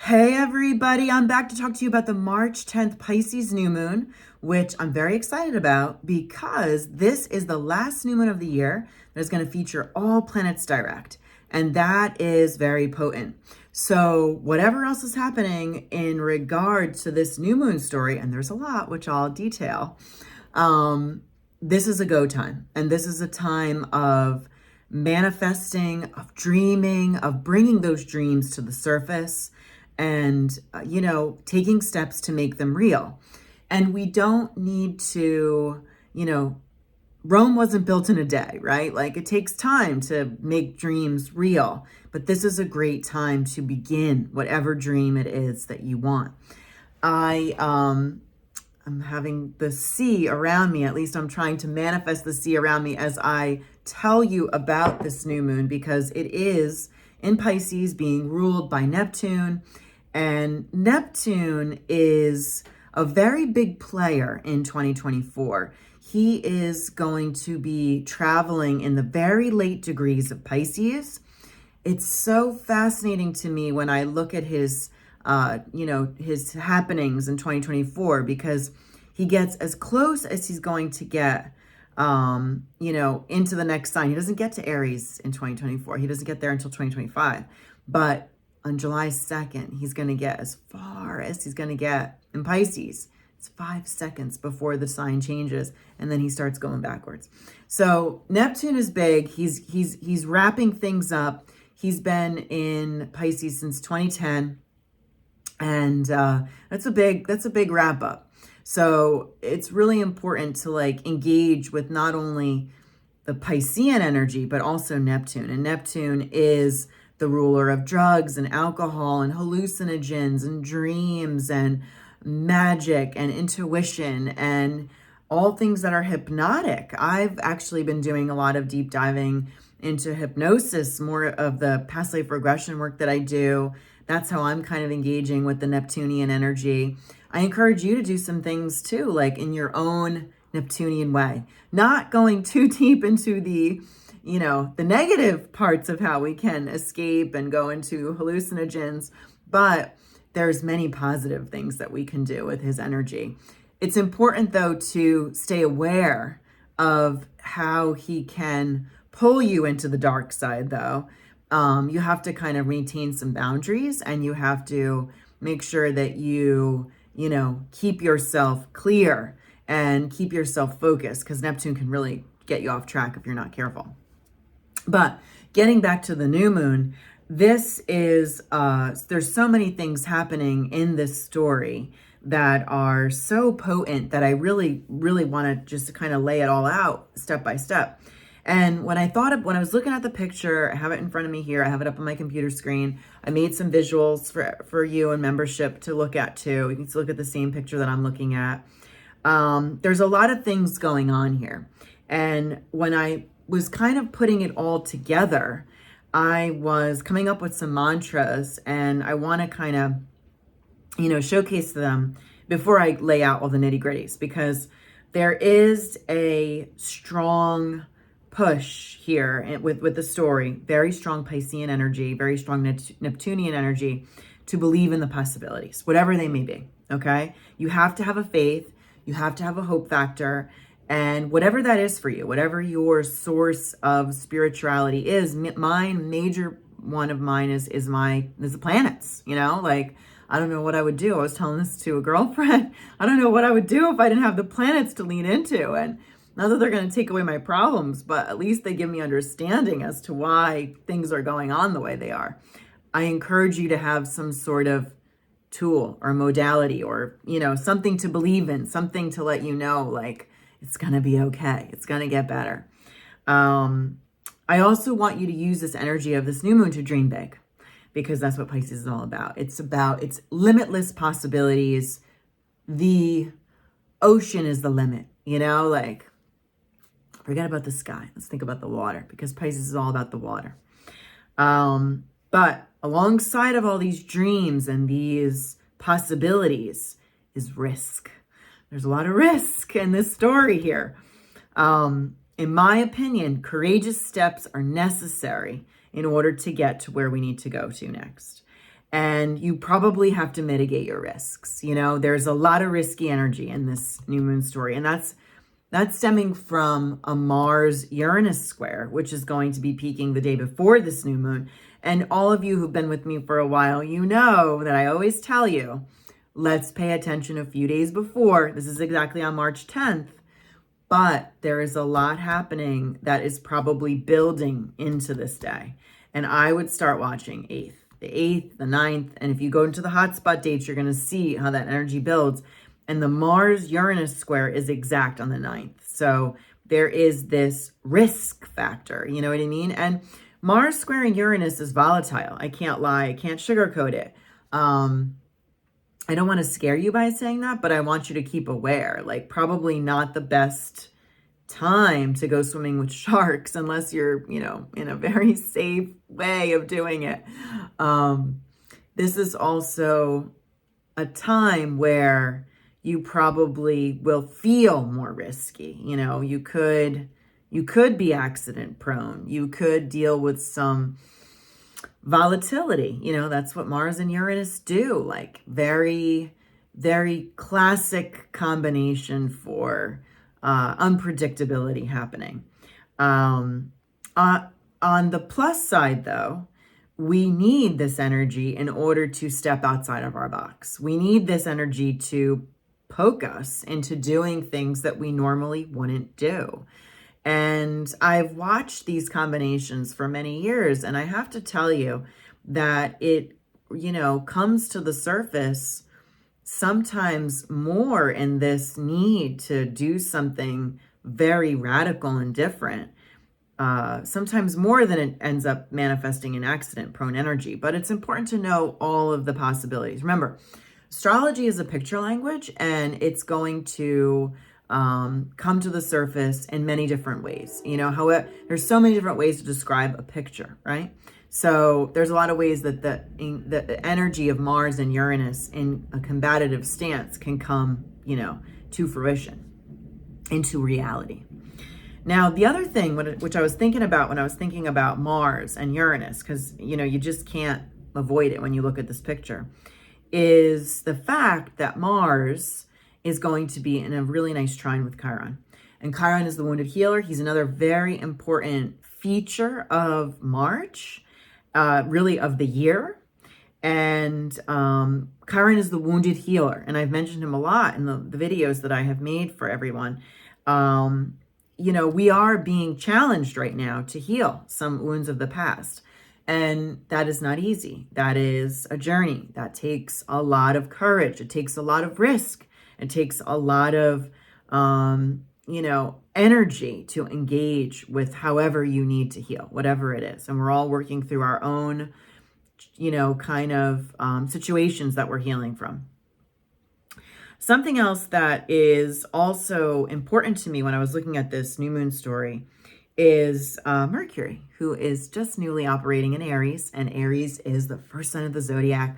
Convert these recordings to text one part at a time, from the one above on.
Hey everybody, I'm back to talk to you about the March 10th Pisces New Moon, which I'm very excited about because this is the last new moon of the year that is going to feature all planets direct, and that is very potent. So whatever else is happening in regard to this new moon story, and there's a lot, which I'll detail, this is a go time, and this is a time of manifesting, of dreaming, of bringing those dreams to the surface and, taking steps to make them real. And we don't need to, Rome wasn't built in a day, right? Like it takes time to make dreams real, but this is a great time to begin whatever dream it is that you want. I'm having the sea around me. At least I'm trying to manifest the sea around me as I tell you about this new moon, because it is in Pisces, being ruled by Neptune. And Neptune is a very big player in 2024. He is going to be traveling in the very late degrees of Pisces. It's so fascinating to me when I look at his his happenings in 2024, because he gets as close as he's going to get, into the next sign. He doesn't get to Aries in 2024. He doesn't get there until 2025. But on July 2nd, he's going to get as far as he's going to get in Pisces. It's 5 seconds before the sign changes, and then he starts going backwards. So Neptune is big. He's wrapping things up. He's been in Pisces since 2010. And that's a big wrap up. So it's really important to engage with not only the Piscean energy, but also Neptune. And Neptune is the ruler of drugs and alcohol and hallucinogens and dreams and magic and intuition and all things that are hypnotic. I've actually been doing a lot of deep diving into hypnosis, more of the past life regression work that I do. That's how I'm kind of engaging with the Neptunian energy. I encourage you to do some things too, like in your own Neptunian way, not going too deep into the negative parts of how we can escape and go into hallucinogens, but there's many positive things that we can do with his energy. It's important though to stay aware of how he can pull you into the dark side though. You have to kind of maintain some boundaries, and you have to make sure that you keep yourself clear and keep yourself focused, because Neptune can really get you off track if you're not careful. But getting back to the new moon, this is, there's so many things happening in this story that are so potent that I really, really want to just kind of lay it all out step by step. And when I was looking at the picture, I have it in front of me here. I have it up on my computer screen. I made some visuals for you and membership to look at too. You can look at the same picture that I'm looking at. There's a lot of things going on here. And when I was kind of putting it all together, I was coming up with some mantras, and I want to kind of, showcase them before I lay out all the nitty gritties, because there is a strong push here with the story, very strong Piscean energy, very strong Neptunian energy, to believe in the possibilities, whatever they may be, okay? You have to have a faith, you have to have a hope factor, and whatever that is for you, whatever your source of spirituality is, major one of mine is the planets, I don't know what I would do. I was telling this to a girlfriend. I don't know what I would do if I didn't have the planets to lean into. And not that they're going to take away my problems, but at least they give me understanding as to why things are going on the way they are. I encourage you to have some sort of tool or modality or, something to believe in, something to let you know, it's going to be okay. It's going to get better. I also want you to use this energy of this new moon to dream big, because that's what Pisces is all about. It's limitless possibilities. The ocean is the limit, forget about the sky. Let's think about the water, because Pisces is all about the water. But alongside of all these dreams and these possibilities is risk. There's a lot of risk in this story here. In my opinion, courageous steps are necessary in order to get to where we need to go to next. And you probably have to mitigate your risks. You know, there's a lot of risky energy in this new moon story. And that's stemming from a Mars-Uranus square, which is going to be peaking the day before this new moon. And all of you who've been with me for a while, you know that I always tell you, let's pay attention a few days before. This is exactly on March 10th. But there is a lot happening that is probably building into this day. And I would start watching the 8th, the 9th. And if you go into the hotspot dates, you're going to see how that energy builds. And the Mars-Uranus square is exact on the 9th. So there is this risk factor, you know what I mean? And Mars squaring Uranus is volatile. I can't lie. I can't sugarcoat it. I don't want to scare you by saying that, but I want you to keep aware. Like, probably not the best time to go swimming with sharks unless you're, you know, in a very safe way of doing it. This is also a time where you probably will feel more risky. You know, you could be accident prone. You could deal with some volatility. You know, that's what Mars and Uranus do. Like, very, very classic combination for unpredictability happening. On the plus side, though, we need this energy in order to step outside of our box. We need this energy to poke us into doing things that we normally wouldn't do. And I've watched these combinations for many years, and I have to tell you that it, you know, comes to the surface sometimes more in this need to do something very radical and different, sometimes more than it ends up manifesting in accident-prone energy. But it's important to know all of the possibilities. Remember, astrology is a picture language, and it's going to come to the surface in many different ways. You know, however, there's so many different ways to describe a picture, right? So there's a lot of ways that the energy of Mars and Uranus in a combative stance can come, you know, to fruition, into reality. Now, the other thing, which I was thinking about when I was thinking about Mars and Uranus, because, you know, you just can't avoid it when you look at this picture, is the fact that Mars is going to be in a really nice trine with Chiron. And Chiron is the wounded healer. He's another very important feature of March, really of the year. And Chiron is the wounded healer. And I've mentioned him a lot in the videos that I have made for everyone. You know, we are being challenged right now to heal some wounds of the past. And that is not easy. That is a journey. That takes a lot of courage. It takes a lot of risk. It takes a lot of, you know, energy to engage with however you need to heal, whatever it is. And we're all working through our own, you know, kind of situations that we're healing from. Something else that is also important to me when I was looking at this new moon story is Mercury, who is just newly operating in Aries, and Aries is the first sign of the zodiac.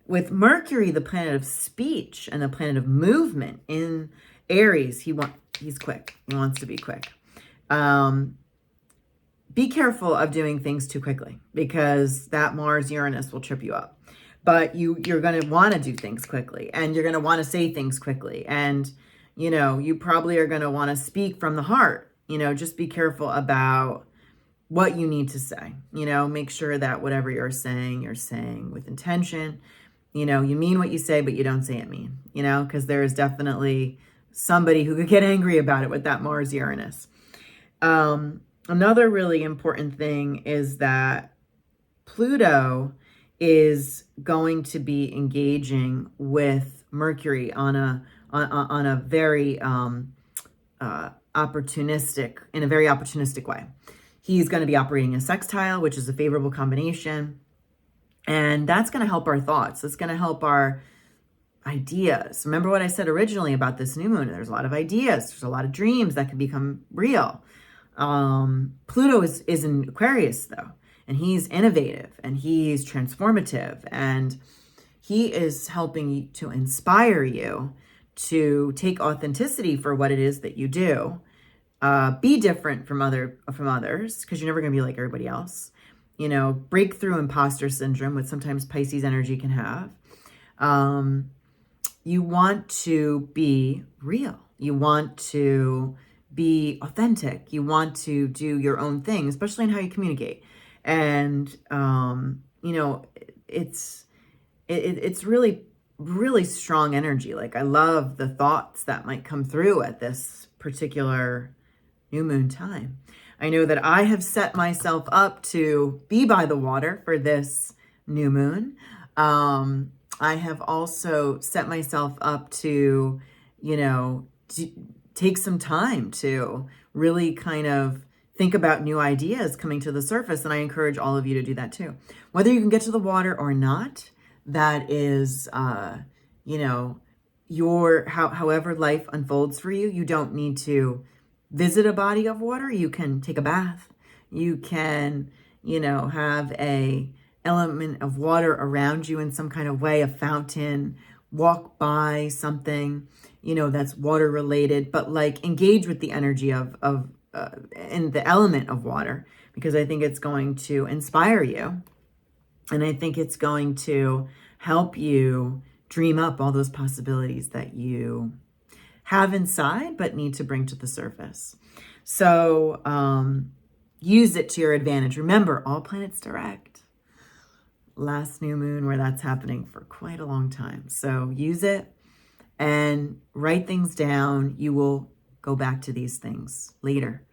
With Mercury, the planet of speech and the planet of movement in Aries, he's quick. He wants to be quick. Be careful of doing things too quickly, because that Mars-Uranus will trip you up. But you're going to want to do things quickly, and you're going to want to say things quickly. And, you know, you probably are going to want to speak from the heart. You know, just be careful about what you need to say. You know, make sure that whatever you're saying with intention. You know, you mean what you say, but you don't say it mean, you know, because there is definitely somebody who could get angry about it with that Mars-Uranus. Another really important thing is that Pluto is going to be engaging with Mercury on a very opportunistic way. He's going to be operating a sextile, which is a favorable combination. And that's going to help our thoughts. It's going to help our ideas. Remember what I said originally about this new moon? There's a lot of ideas. There's a lot of dreams that can become real. Pluto is in Aquarius, though, and he's innovative and he's transformative, and he is helping to inspire you to take authenticity for what it is that you do. Be different from others, because you're never going to be like everybody else. breakthrough imposter syndrome, which sometimes Pisces energy can have. You want to be real. You want to be authentic. You want to do your own thing, especially in how you communicate. And, it's really, really strong energy. Like, I love the thoughts that might come through at this particular new moon time. I know that I have set myself up to be by the water for this new moon. I have also set myself up to, take some time to really kind of think about new ideas coming to the surface. And I encourage all of you to do that too. Whether you can get to the water or not, that is, however life unfolds for you. You don't need to visit a body of water. You can take a bath. You can, have a element of water around you in some kind of way, a fountain, walk by something, that's water related, but like engage with the energy of and the element of water, because I think it's going to inspire you. And I think it's going to help you dream up all those possibilities that you have inside, but need to bring to the surface. So use it to your advantage. Remember, all planets direct. Last new moon where that's happening for quite a long time. So use it and write things down. You will go back to these things later.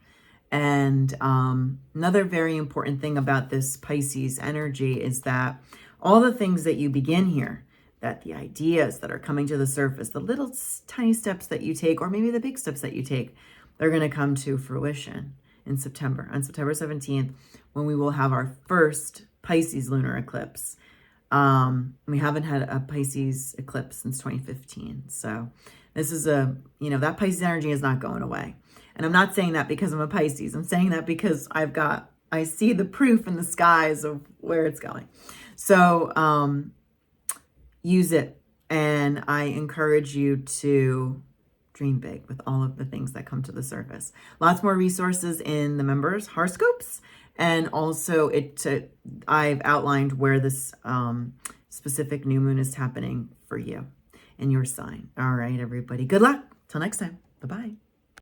And another very important thing about this Pisces energy is that all the things that you begin here, that the ideas that are coming to the surface, the little tiny steps that you take, or maybe the big steps that you take, they're going to come to fruition in September, on September 17th, when we will have our first Pisces lunar eclipse. We haven't had a Pisces eclipse since 2015. So this is that Pisces energy is not going away. And I'm not saying that because I'm a Pisces. I'm saying that because I see the proof in the skies of where it's going. So use it. And I encourage you to dream big with all of the things that come to the surface. Lots more resources in the Members Horoscopes. And also I've outlined where this specific new moon is happening for you in your sign. All right, everybody. Good luck. Till next time. Bye-bye.